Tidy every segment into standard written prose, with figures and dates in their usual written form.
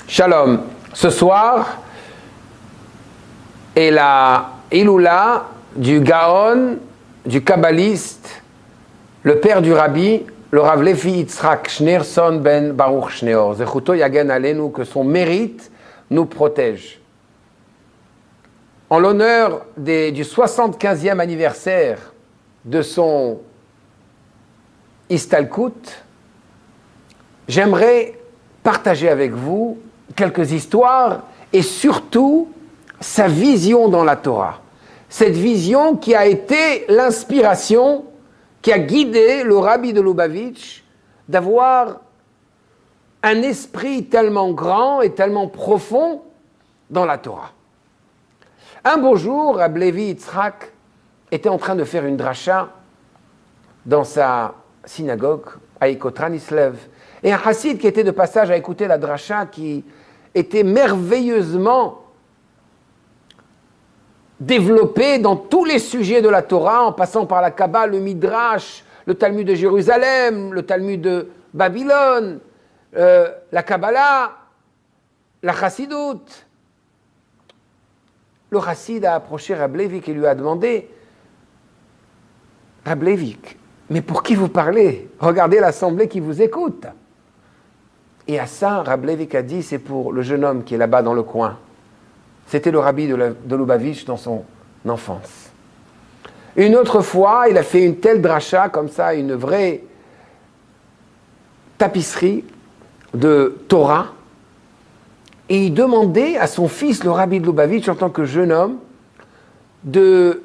Shalom. Ce soir est la Iloula du Gaon, du kabbaliste, le père du rabbi, le Rav Levi Yitzhak Schneerson ben Baruch Schneor. Zechuto yagen alenu, que son mérite nous protège. En l'honneur du 75e anniversaire de son Istalkut, j'aimerais partager avec vous quelques histoires et surtout sa vision dans la Torah. Cette vision qui a été l'inspiration, qui a guidé le rabbi de Lubavitch d'avoir un esprit tellement grand et tellement profond dans la Torah. Un beau jour, Rav Levi Yitzhak était en train de faire une dracha dans sa synagogue à Ikotran Islev. Et un chassid qui était de passage à écouter la dracha, qui était merveilleusement développé dans tous les sujets de la Torah, en passant par la Kabbale, le Midrash, le Talmud de Jérusalem, le Talmud de Babylone, la Kabbalah, la Chassidoute. Le chassid a approché Rav Levi et lui a demandé « Rav Levi, mais pour qui vous parlez? Regardez l'assemblée qui vous écoute. » Et à ça, Rav Levi a dit, c'est pour le jeune homme qui est là-bas dans le coin. C'était le rabbi de Lubavitch dans son enfance. Une autre fois, il a fait une telle dracha, comme ça, une vraie tapisserie de Torah, et il demandait à son fils, le rabbi de Lubavitch, en tant que jeune homme, de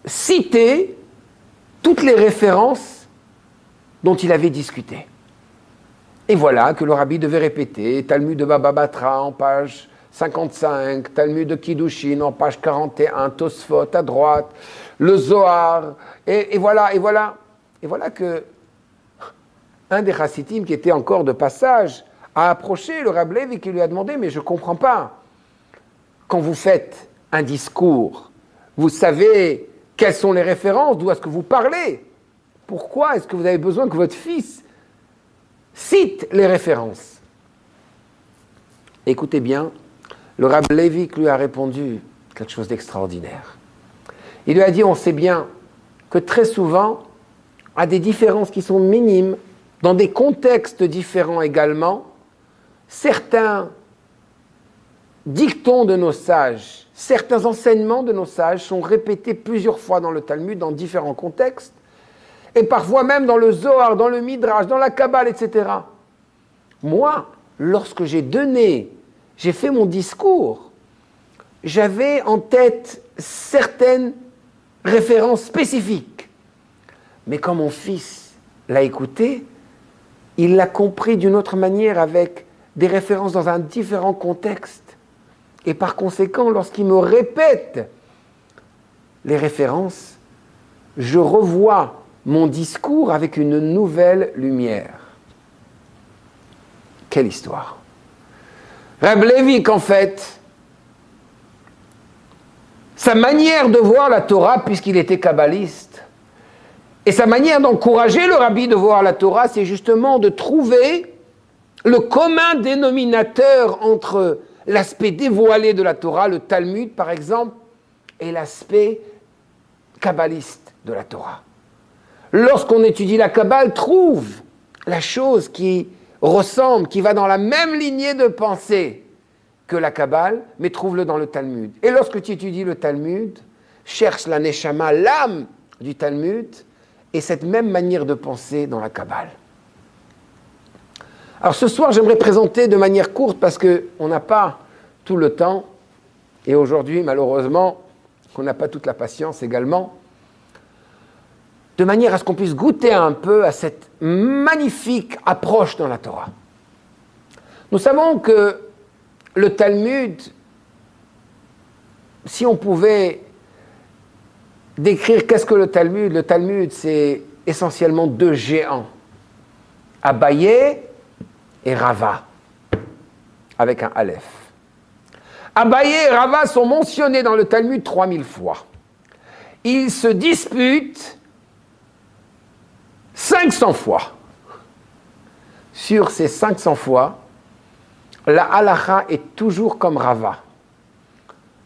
citer toutes les références dont il avait discuté. Et voilà que le rabbi devait répéter Talmud de Baba Batra en page 55, Talmud de Kiddushin en page 41, Tosfot à droite, le Zohar, et voilà. Et voilà que un des chassidim qui était encore de passage a approché le Rav Levi qui lui a demandé « Mais je ne comprends pas, quand vous faites un discours, vous savez quelles sont les références, d'où est-ce que vous parlez? Pourquoi est-ce que vous avez besoin que votre fils cite les références ?» Écoutez bien, le Rav Levi lui a répondu quelque chose d'extraordinaire. Il lui a dit, on sait bien que très souvent, à des différences qui sont minimes, dans des contextes différents également, certains dictons de nos sages, certains enseignements de nos sages sont répétés plusieurs fois dans le Talmud, dans différents contextes, et parfois même dans le Zohar, dans le Midrash, dans la Kabbale, etc. Moi, lorsque j'ai fait mon discours, j'avais en tête certaines références spécifiques. Mais quand mon fils l'a écouté, il l'a compris d'une autre manière avec des références dans un différent contexte. Et par conséquent, lorsqu'il me répète les références, je revois mon discours avec une nouvelle lumière. Quelle histoire! Rav Levi, qu'en fait, sa manière de voir la Torah, puisqu'il était kabbaliste, et sa manière d'encourager le rabbi de voir la Torah, c'est justement de trouver le commun dénominateur entre l'aspect dévoilé de la Torah, le Talmud par exemple, et l'aspect kabbaliste de la Torah. Lorsqu'on étudie la Kabbale, trouve la chose qui ressemble, qui va dans la même lignée de pensée que la Kabbale, mais trouve-le dans le Talmud. Et lorsque tu étudies le Talmud, cherche la Neshama, l'âme du Talmud, et cette même manière de penser dans la Kabbale. Alors ce soir, j'aimerais présenter de manière courte, parce qu'on n'a pas tout le temps, et aujourd'hui, malheureusement, on n'a pas toute la patience également, de manière à ce qu'on puisse goûter un peu à cette magnifique approche dans la Torah. Nous savons que le Talmud, si on pouvait décrire qu'est-ce que le Talmud c'est essentiellement deux géants, Abaye et Rava, avec un Aleph. Abaye et Rava sont mentionnés dans le Talmud 3000 fois. Ils se disputent 500 fois. Sur ces 500 fois, la halacha est toujours comme Rava,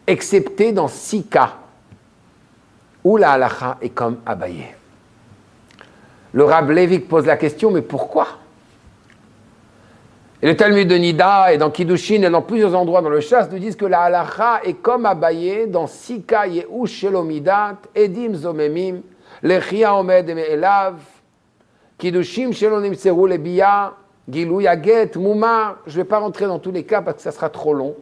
excepté dans 6 cas, où la halacha est comme Abaye. Le Rab Levik pose la question, mais pourquoi? Et le Talmud de Nida et dans Kiddushin et dans plusieurs endroits dans le Shas nous disent que la halacha est comme Abaye dans 6 cas, Yehush Shelomidat, Edim Zomemim, Lechia Omed Me'elav, Kiddushim Shelonim Seru Lebiya, Gilou Yaget, Mouma. Je ne vais pas rentrer dans tous les cas parce que ça sera trop long.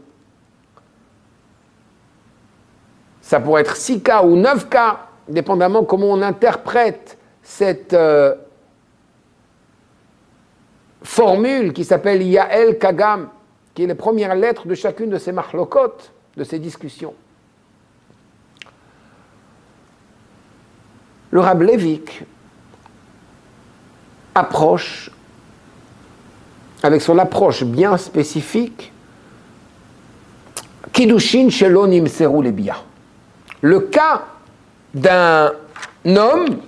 Ça pourrait être 6 cas ou 9 cas, dépendamment comment on interprète cette formule qui s'appelle Yael Kagam, qui est les premières lettres de chacune de ces machlokot, de ces discussions. Le Rab Levik approche, avec son approche bien spécifique, Kiddushin shelo nimseru lebiya. Le cas d'un homme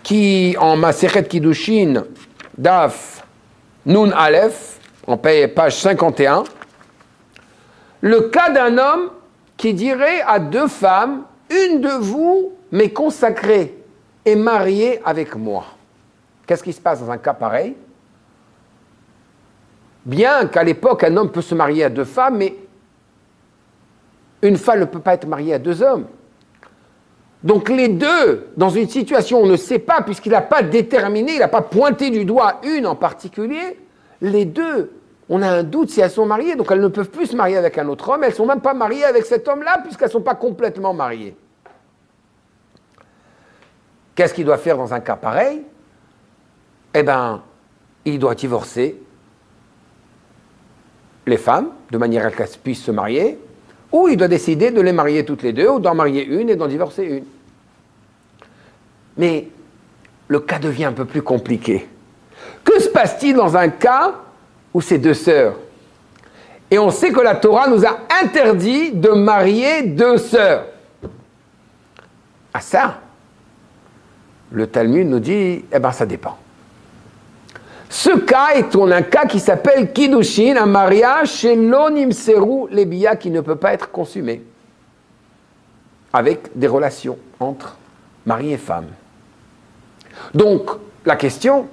qui, en Masechet Kiddushin, Daf Nun Aleph, en page 51, le cas d'un homme qui dirait à 2 femmes, une de vous m'est consacrée et mariée avec moi. Qu'est-ce qui se passe dans un cas pareil? Bien qu'à l'époque, un homme peut se marier à 2 femmes, mais une femme ne peut pas être mariée à 2 hommes. Donc les deux, dans une situation où on ne sait pas, puisqu'il n'a pas déterminé, il n'a pas pointé du doigt une en particulier, les deux, on a un doute si elles sont mariées, donc elles ne peuvent plus se marier avec un autre homme, elles ne sont même pas mariées avec cet homme-là, puisqu'elles ne sont pas complètement mariées. Qu'est-ce qu'il doit faire dans un cas pareil? Eh bien, il doit divorcer les femmes, de manière à qu'elles puissent se marier, ou il doit décider de les marier toutes les deux, ou d'en marier une et d'en divorcer une. Mais le cas devient un peu plus compliqué. Que se passe-t-il dans un cas où c'est 2 sœurs? Et on sait que la Torah nous a interdit de marier 2 sœurs. Ah ça, le Talmud nous dit, eh bien ça dépend. Ce cas est un cas qui s'appelle Kiddushin, un mariage chez l'onimseru lebiya qui ne peut pas être consumé, avec des relations entre mari et femme. Donc, la question,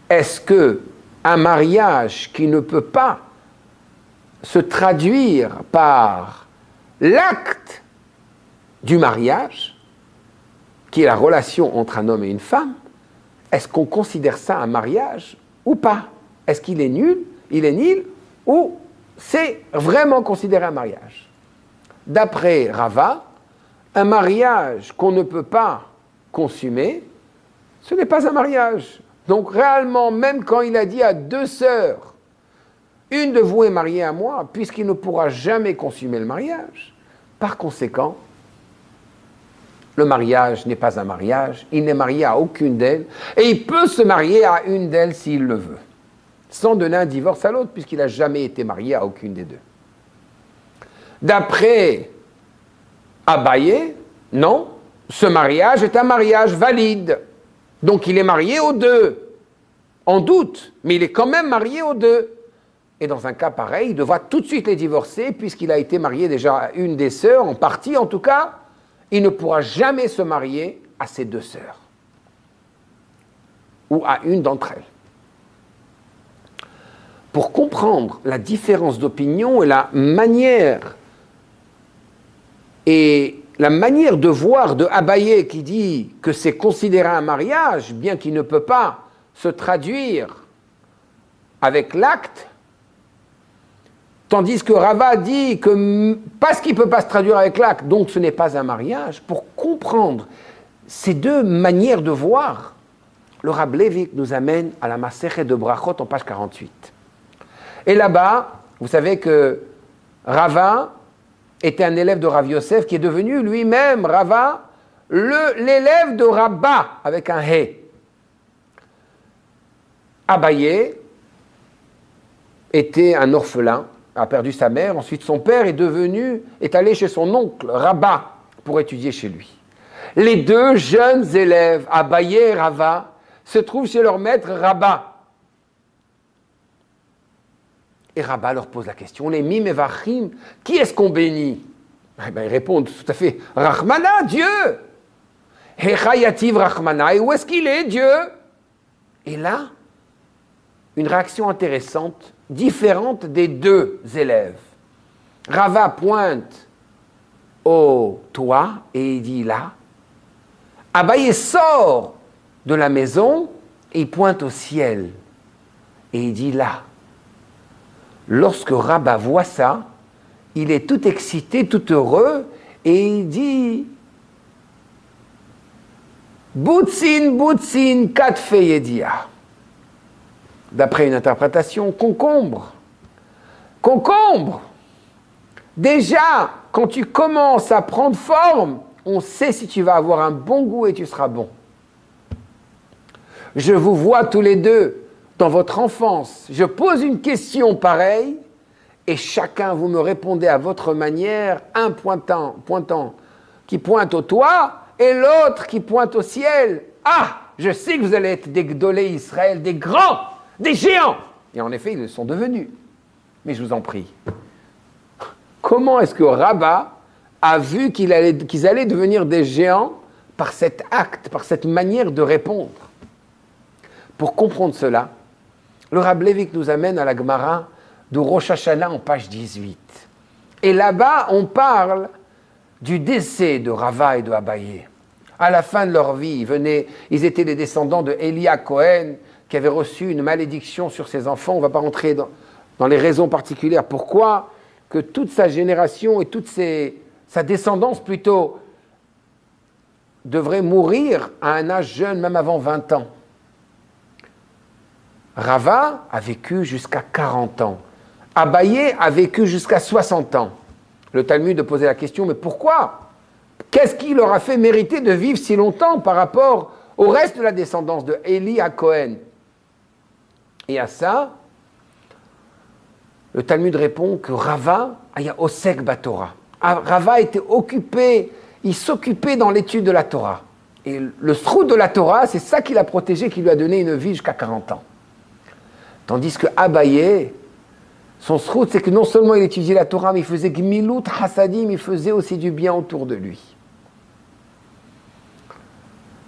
est-ce que un mariage qui ne peut pas se traduire par l'acte du mariage, qui est la relation entre un homme et une femme, est-ce qu'on considère ça un mariage ou pas? Est-ce qu'il est nul, ou c'est vraiment considéré un mariage? D'après Rava, un mariage qu'on ne peut pas consommer, ce n'est pas un mariage. Donc réellement, même quand il a dit à 2 sœurs, une de vous est mariée à moi, puisqu'il ne pourra jamais consommer le mariage, par conséquent, le mariage n'est pas un mariage, il n'est marié à aucune d'elles, et il peut se marier à une d'elles s'il le veut, sans donner un divorce à l'autre, puisqu'il n'a jamais été marié à aucune des 2. D'après Abaye, non, ce mariage est un mariage valide, donc il est marié aux 2, en doute, mais il est quand même marié aux 2. Et dans un cas pareil, il devra tout de suite les divorcer, puisqu'il a été marié déjà à une des sœurs, en partie en tout cas. Il ne pourra jamais se marier à ses 2 sœurs, ou à une d'entre elles. Pour comprendre la différence d'opinion et la manière de voir de Abaye qui dit que c'est considéré un mariage, bien qu'il ne peut pas se traduire avec l'acte, tandis que Rava dit que parce qu'il ne peut pas se traduire avec l'acte, donc ce n'est pas un mariage. Pour comprendre ces 2 manières de voir, le Rab Levik nous amène à la Masechet de Brachot en page 48. Et là-bas, vous savez que Rava était un élève de Rav Yosef qui est devenu lui-même, Rava, l'élève de Rabba avec un He. Abaye était un orphelin, a perdu sa mère, ensuite son père est allé chez son oncle, Rabba, pour étudier chez lui. Les 2 jeunes élèves, Abaye et Rava, se trouvent chez leur maître Rabba. Et Rabba leur pose la question, les mim et vachim, qui est-ce qu'on bénit? Eh bien, ils répondent tout à fait, Rahmana, Dieu. Hechayativ Rahmana, et où est-ce qu'il est, Dieu? Et là, une réaction intéressante, différente des deux élèves. Rava pointe au toit et il dit là. Abaye sort de la maison et il pointe au ciel. Et il dit là. Lorsque Rabba voit ça, il est tout excité, tout heureux, et il dit Boutsin, Boutsin, Katfe Yedia. D'après une interprétation, concombre. Concombre. Déjà, quand tu commences à prendre forme, on sait si tu vas avoir un bon goût et tu seras bon. Je vous vois tous les deux dans votre enfance. Je pose une question pareille et chacun vous me répondez à votre manière, un pointant qui pointe au toit et l'autre qui pointe au ciel. Ah, je sais que vous allez être des Gdolé Israël, des grands, des géants. Et en effet, ils le sont devenus. Mais je vous en prie. Comment est-ce que Rabba a vu qu'ils allaient devenir des géants par cet acte, par cette manière de répondre? Pour comprendre cela, le Rab Levik nous amène à la Gemara de Rosh Hashanah en page 18. Et là-bas, on parle du décès de Rava et de Abaye. À la fin de leur vie, ils étaient les descendants de Elia Cohen, qui avait reçu une malédiction sur ses enfants. On ne va pas rentrer dans les raisons particulières. Pourquoi que toute sa génération et toute sa descendance plutôt devrait mourir à un âge jeune, même avant 20 ans. Rava a vécu jusqu'à 40 ans. Abaye a vécu jusqu'à 60 ans. Le Talmud a posé la question, mais pourquoi? Qu'est-ce qui leur a fait mériter de vivre si longtemps par rapport au reste de la descendance de Eli à Cohen? Et à ça, le Talmud répond que Rava aya osek batora. Rava était occupé, il s'occupait dans l'étude de la Torah. Et le srout de la Torah, c'est ça qui l'a protégé, qui lui a donné une vie jusqu'à 40 ans. Tandis que Abaye, son srout, c'est que non seulement il étudiait la Torah, mais il faisait gmilut hasadim, il faisait aussi du bien autour de lui.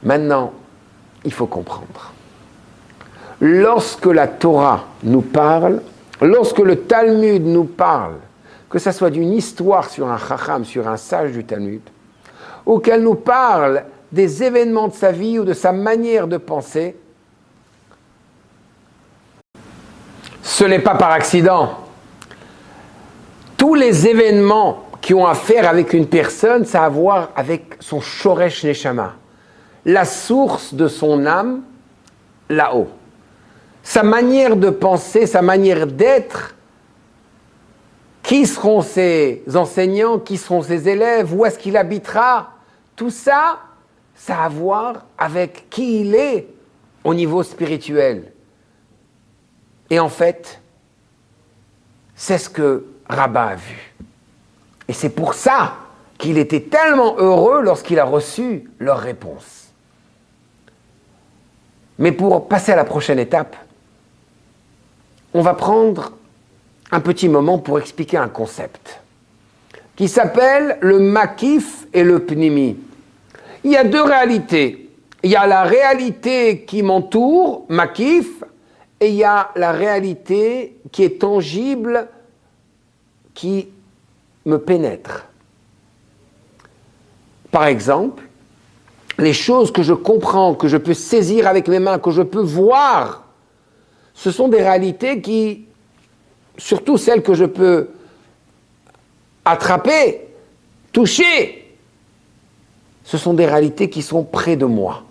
Maintenant, il faut comprendre. Lorsque la Torah nous parle, lorsque le Talmud nous parle, que ce soit d'une histoire sur un chacham, sur un sage du Talmud, ou qu'elle nous parle des événements de sa vie ou de sa manière de penser, ce n'est pas par accident. Tous les événements qui ont à faire avec une personne, ça a à voir avec son shoresh neshama, la source de son âme là-haut. Sa manière de penser, sa manière d'être, qui seront ses enseignants, qui seront ses élèves, où est-ce qu'il habitera, tout ça, ça a à voir avec qui il est au niveau spirituel. Et en fait, c'est ce que Rabba a vu. Et c'est pour ça qu'il était tellement heureux lorsqu'il a reçu leur réponse. Mais pour passer à la prochaine étape, on va prendre un petit moment pour expliquer un concept qui s'appelle le makif et le pnimi. Il y a deux réalités. Il y a la réalité qui m'entoure, makif, et il y a la réalité qui est tangible, qui me pénètre. Par exemple, les choses que je comprends, que je peux saisir avec mes mains, que je peux voir, ce sont des réalités qui, surtout celles que je peux attraper, toucher, ce sont des réalités qui sont près de moi.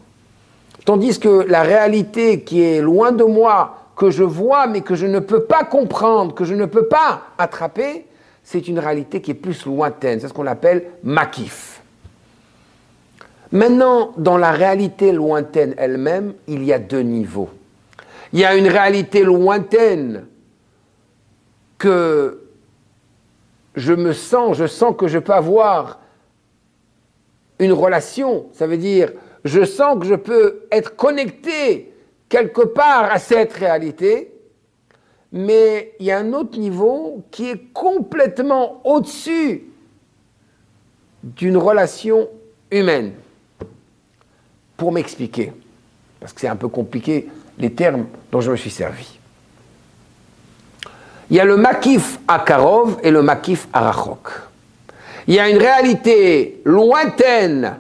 Tandis que la réalité qui est loin de moi, que je vois mais que je ne peux pas comprendre, que je ne peux pas attraper, c'est une réalité qui est plus lointaine. C'est ce qu'on appelle makif. Maintenant, dans la réalité lointaine elle-même, il y a deux niveaux. Il y a une réalité lointaine que je sens que je peux avoir une relation. Ça veut dire, je sens que je peux être connecté quelque part à cette réalité. mais il y a un autre niveau qui est complètement au-dessus d'une relation humaine. Pour m'expliquer, parce que c'est un peu compliqué les termes dont je me suis servi. Il y a le makif akarov et le makif arachok. Il y a une réalité lointaine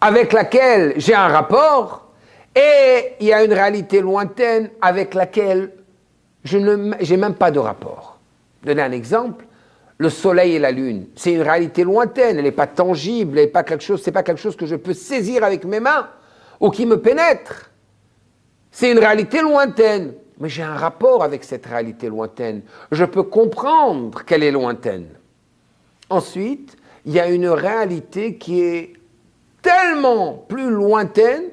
avec laquelle j'ai un rapport, et il y a une réalité lointaine avec laquelle je n'ai même pas de rapport. Je vais donner un exemple. Le soleil et la lune, c'est une réalité lointaine, elle n'est pas tangible, c'est pas quelque chose que je peux saisir avec mes mains ou qui me pénètre. C'est une réalité lointaine, mais j'ai un rapport avec cette réalité lointaine. Je peux comprendre qu'elle est lointaine. Ensuite, il y a une réalité qui est tellement plus lointaine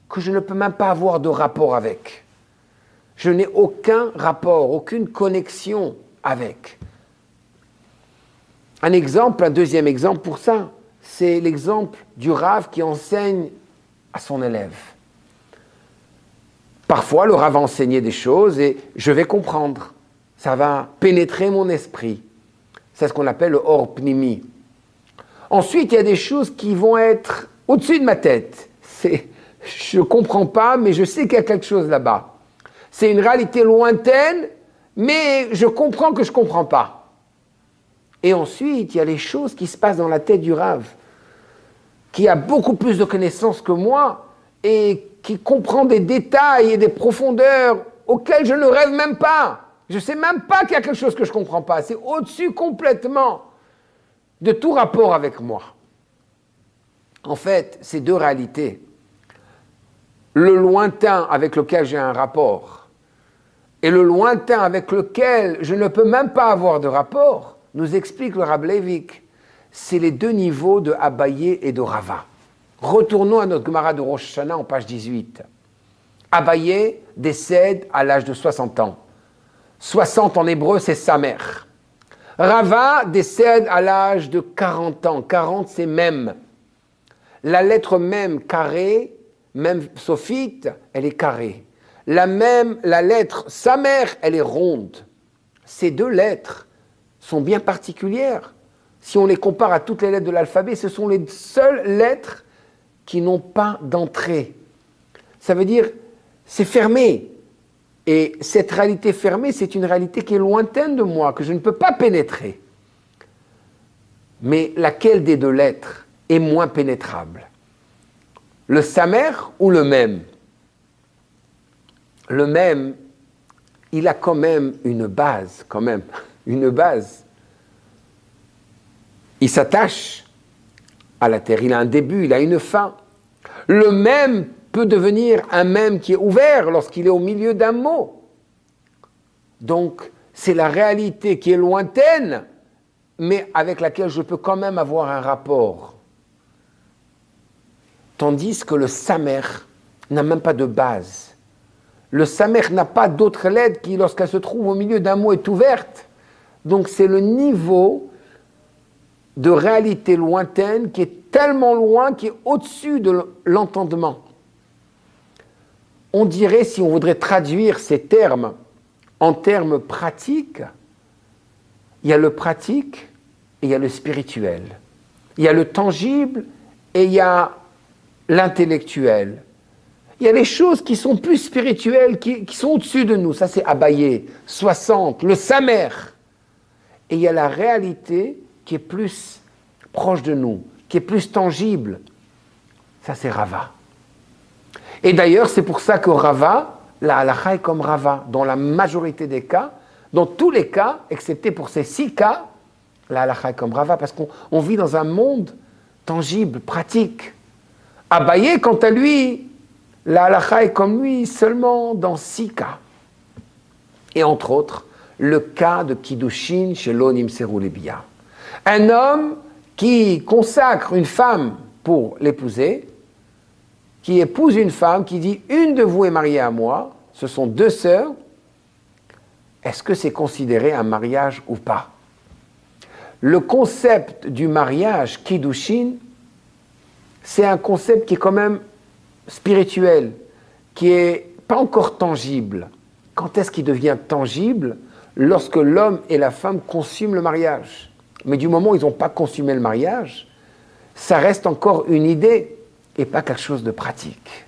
que je ne peux même pas avoir de rapport avec. Je n'ai aucun rapport, aucune connexion avec. Un deuxième exemple pour ça, c'est l'exemple du Rav qui enseigne à son élève. Parfois, le Rav va enseigner des choses et je vais comprendre. Ça va pénétrer mon esprit. C'est ce qu'on appelle le or pnimi. Ensuite, il y a des choses qui vont être au-dessus de ma tête. Je ne comprends pas, mais je sais qu'il y a quelque chose là-bas. C'est une réalité lointaine, mais je comprends que je ne comprends pas. Et ensuite, il y a les choses qui se passent dans la tête du Rav, qui a beaucoup plus de connaissances que moi et qui comprend des détails et des profondeurs auxquelles je ne rêve même pas. Je ne sais même pas qu'il y a quelque chose que je ne comprends pas. C'est au-dessus complètement de tout rapport avec moi. En fait, ces deux réalités, le lointain avec lequel j'ai un rapport et le lointain avec lequel je ne peux même pas avoir de rapport, nous explique le Rab Leivik, c'est les deux niveaux de Abaye et de Rava. Retournons à notre Gemara de Rosh Hashanah en page 18. Abaye décède à l'âge de 60 ans. 60 en hébreu, c'est sa mère. Rava décède à l'âge de 40 ans. 40, c'est même. La lettre même carrée, même sophite, elle est carrée. La lettre sa mère, elle est ronde. Ces deux lettres sont bien particulières. Si on les compare à toutes les lettres de l'alphabet, ce sont les seules lettres qui n'ont pas d'entrée. Ça veut dire, c'est fermé. Et cette réalité fermée, c'est une réalité qui est lointaine de moi, que je ne peux pas pénétrer. Mais laquelle des deux lettres est moins pénétrable? Le samer ou le même? Le même, il a quand même une base, une base. Il s'attache à la terre, il a un début, il a une fin. Le même peut devenir un même qui est ouvert lorsqu'il est au milieu d'un mot. Donc, c'est la réalité qui est lointaine, mais avec laquelle je peux quand même avoir un rapport. Tandis que le samer n'a même pas de base. Le samer n'a pas d'autre lettre qui, lorsqu'elle se trouve au milieu d'un mot, est ouverte. Donc, c'est le niveau de réalité lointaine qui est tellement loin, qui est au-dessus de l'entendement. On dirait, si on voudrait traduire ces termes en termes pratiques, il y a le pratique et il y a le spirituel. Il y a le tangible et il y a l'intellectuel. Il y a les choses qui sont plus spirituelles, qui sont au-dessus de nous. Ça, c'est Abaye, 60, le Samer. Et il y a la réalité qui est plus proche de nous, qui est plus tangible. Ça, c'est Rava. Et d'ailleurs, c'est pour ça que Rava, la halakha est comme Rava, dans la majorité des cas, dans tous les cas, excepté pour ces 6 cas, la halakha est comme Rava, parce qu'on vit dans un monde tangible, pratique. Abaye, quant à lui, la halakha est comme lui seulement dans 6 cas. Et entre autres, le cas de Kiddushin chez l'Onim Serulebia. Un homme qui consacre une femme pour l'épouser, qui épouse une femme, qui dit « une de vous est mariée à moi », ce sont 2 sœurs, est-ce que c'est considéré un mariage ou pas? Le concept du mariage Kiddushin, c'est un concept qui est quand même spirituel, qui n'est pas encore tangible. Quand est-ce qu'il devient tangible? Lorsque l'homme et la femme consument le mariage. Mais du moment où ils n'ont pas consumé le mariage, ça reste encore une idée et pas quelque chose de pratique.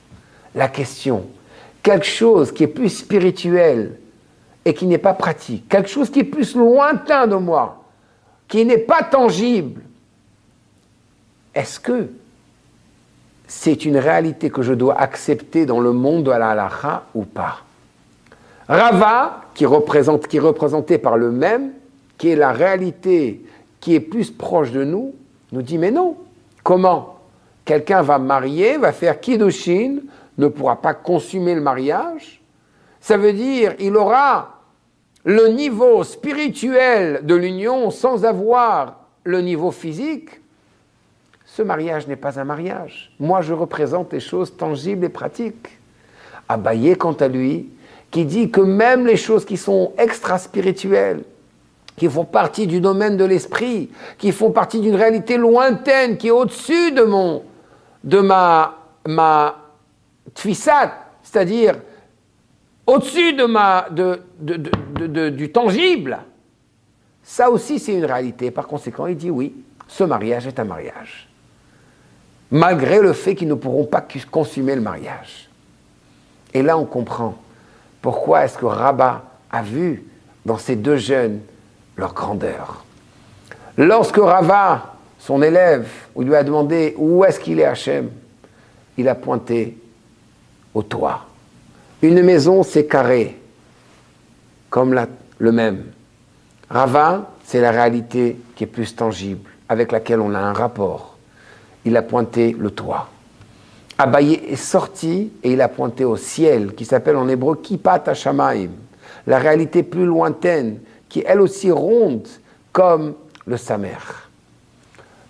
La question, quelque chose qui est plus spirituel et qui n'est pas pratique, quelque chose qui est plus lointain de moi, qui n'est pas tangible, est-ce que c'est une réalité que je dois accepter dans le monde de la halakha ou pas? Rava, qui est représenté par le même, qui est la réalité qui est plus proche de nous, nous dit mais non. Comment? Quelqu'un va marier, va faire kiddushin, ne pourra pas consommer le mariage. Ça veut dire il aura le niveau spirituel de l'union sans avoir le niveau physique. Ce mariage n'est pas un mariage. Moi, je représente les choses tangibles et pratiques. Abaye, quant à lui, qui dit que même les choses qui sont extra-spirituelles, qui font partie du domaine de l'esprit, qui font partie d'une réalité lointaine, qui est au-dessus de ma tfissat, c'est-à-dire au-dessus du tangible, ça aussi c'est une réalité. Par conséquent, il dit oui, ce mariage est un mariage. Malgré le fait qu'ils ne pourront pas consommer le mariage. Et là, on comprend pourquoi est-ce que Rabat a vu dans ces deux jeunes leur grandeur. Lorsque Rava, son élève, lui a demandé où est-ce qu'il est Hachem, il a pointé au toit. Une maison, c'est carré, comme le même. Rava, c'est la réalité qui est plus tangible, avec laquelle on a un rapport. Il a pointé le toit. Abaye est sorti et il a pointé au ciel, qui s'appelle en hébreu Kippat Hashamayim, la réalité plus lointaine, qui est elle aussi ronde comme le Samer.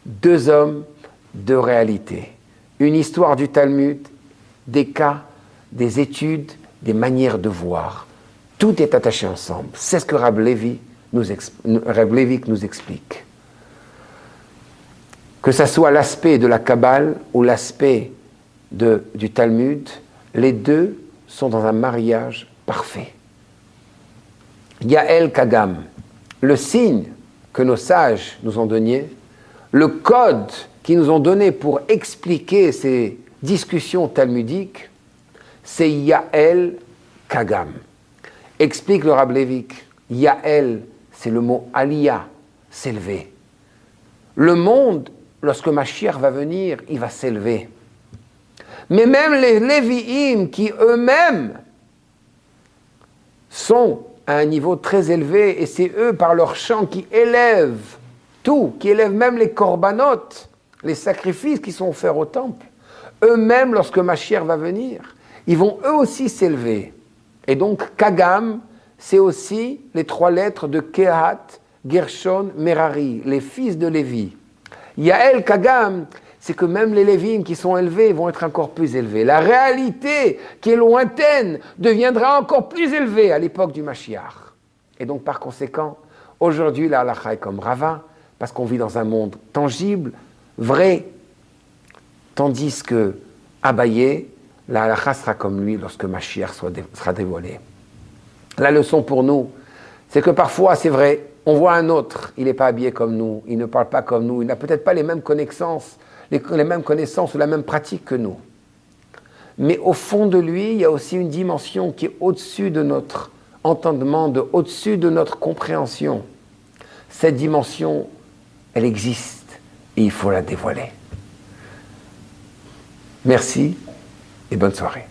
Deux hommes, deux réalités. Une histoire du Talmud, des cas, des études, des manières de voir. Tout est attaché ensemble. C'est ce que Reb Lévi nous explique. Que ce soit l'aspect de la Kabbale ou l'aspect du Talmud, les deux sont dans un mariage parfait. Yael Kagam, le signe que nos sages nous ont donné, le code qu'ils nous ont donné pour expliquer ces discussions talmudiques, c'est Yael Kagam. Explique le Rab Lévik. Yael, c'est le mot Aliyah, s'élever. Le monde, lorsque Mashiach va venir, il va s'élever. Mais même les Lévi'im, qui eux-mêmes sont à un niveau très élevé, et c'est eux, par leur chant, qui élèvent tout, qui élèvent même les korbanot, les sacrifices qui sont offerts au temple. Eux-mêmes, lorsque Mashiach va venir, ils vont eux aussi s'élever. Et donc, Kagam, c'est aussi les trois lettres de Kehat, Gershon, Merari, les fils de Lévi. Yael Kagam, c'est que même les Lévim qui sont élevés vont être encore plus élevés. La réalité qui est lointaine deviendra encore plus élevée à l'époque du Mashiach. Et donc, par conséquent, aujourd'hui, la halakha est comme Rava, parce qu'on vit dans un monde tangible, vrai, tandis que Abaye, la halakha sera comme lui lorsque Mashiach sera dévoilé. La leçon pour nous, c'est que parfois, c'est vrai, on voit un autre, il n'est pas habillé comme nous, il ne parle pas comme nous, il n'a peut-être pas les mêmes connaissances, les mêmes connaissances ou la même pratique que nous. Mais au fond de lui, il y a aussi une dimension qui est au-dessus de notre entendement, au-dessus de notre compréhension. Cette dimension, elle existe et il faut la dévoiler. Merci et bonne soirée.